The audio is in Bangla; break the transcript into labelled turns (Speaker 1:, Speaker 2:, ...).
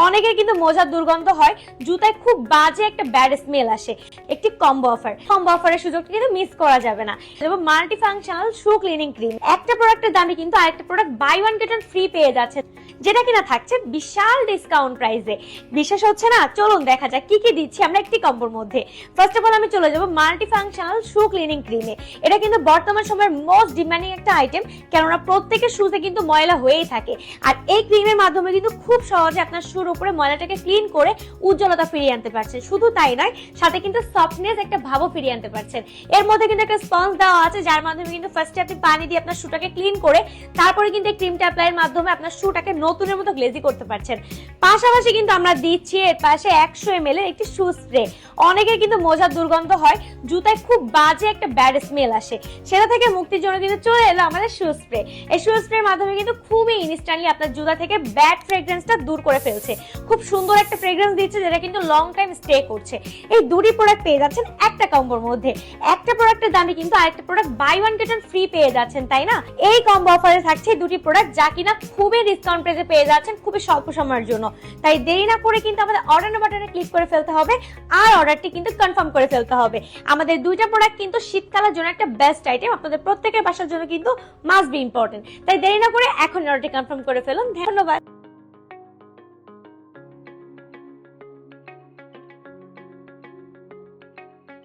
Speaker 1: অনেকের কিন্তু মোজার দুর্গন্ধ হয়, জুতায় খুব বাজে একটা ব্যাড স্মেল আসে। একটি কম্বো অফারের সুযোগটা কিন্তু মিস করা যাবে না। এবং multi functional shoe cleaning cream, একটা প্রোডাক্টের দামে কিন্তু আরেকটা product buy one get one free পেয়ে যাচ্ছে, যেটা কিনা থাকছে বিশাল ডিসকাউন্ট প্রাইসে। বিশ্বাস হচ্ছে না? চলুন দেখা যাক কি কি দিচ্ছি আমরা একটি কম্বোর মধ্যে। ফার্স্ট অফ অল আমি চলে যাবো মাল্টি ফাংশনাল শু ক্লিনিং ক্রিমে। এটা কিন্তু বর্তমান সময়ের মোস্ট ডিমান্ডিং একটা আইটেম, কেননা প্রত্যেকের শুতে কিন্তু ময়লা হয়েই থাকে। আর এই ক্রিমের মাধ্যমে কিন্তু খুব সহজে আপনার শুর উপরে ময়লাটাকে ক্লিন করে উজ্জ্বলতা ফিরিয়ে আনতে পারছেন। শুধু তাই নয়, সাথে কিন্তু সফটনেস একটা ভাবও ফিরিয়ে আনতে পারছেন। এর মধ্যে কিন্তু একটা স্পঞ্জ দেওয়া আছে, যার মাধ্যমে কিন্তু ফার্স্টে আপনি পানি দিয়ে আপনার শুটাকে ক্লিন করে তারপরে কিন্তু এই ক্রিমটা অ্যাপ্লাইয়ের মাধ্যমে আপনার শুটাকে নতুনের মতো গ্লেজি করতে পারছেন। পাশাপাশি কিন্তু আমরা দিচ্ছি এর পাশে 100 ml এর একটি শু স্প্রে। অনেকের কিন্তু মোজার দুর্গন্ধ হয়, জুতায় খুব বাজে একটা ব্যাড স্মেল আসে, সেটা থেকে মুক্তির জন্য কিন্তু চলে এলো আমাদের শু স্প্রে। এই শু স্প্রের মাধ্যমে কিন্তু খুবই ইনস্ট্যান্টলি আপনার জুতা থেকে ব্যাড ফ্রেগ্রেন্সটা দূর করে ফেলছে। খুব সুন্দর একটা ফ্রেগ্রেন্স দিচ্ছে, যেটা কিন্তু লং টাইম স্টে করছে। এই দুটি প্রোডাক্ট পেয়ে যাচ্ছেন একটা কম্বোর মধ্যে। একটা প্রোডাক্টের দামে কিন্তু আরেকটা product buy one get one free পেয়ে যাচ্ছেন, তাই না? এই কম্বো অফারে থাকছে দুটি প্রোডাক্ট, যা কিনা খুবই ডিসকাউন্ট প্রাইসে পেয়ে যাচ্ছেন খুবই স্বল্প সময়ের জন্য। তাই দেরি না করে কিন্তু আমাদের অর্ডার বাটনে ক্লিক করে ফেলতে হবে, আর অর্ডারটি কিন্তু কনফার্ম করে ফেলতে হবে। আমাদের দুইটা প্রোডাক্ট কিন্তু শীতকালের জন্য একটা বেস্ট আইটেম, আপনাদের প্রত্যেকের বাসার জন্য কিন্তু মাস্ট বি ইম্পর্টেন্ট। তাই দেরি না করে এখন অর্ডারটি কনফার্ম করে ফেলুন। ধন্যবাদ।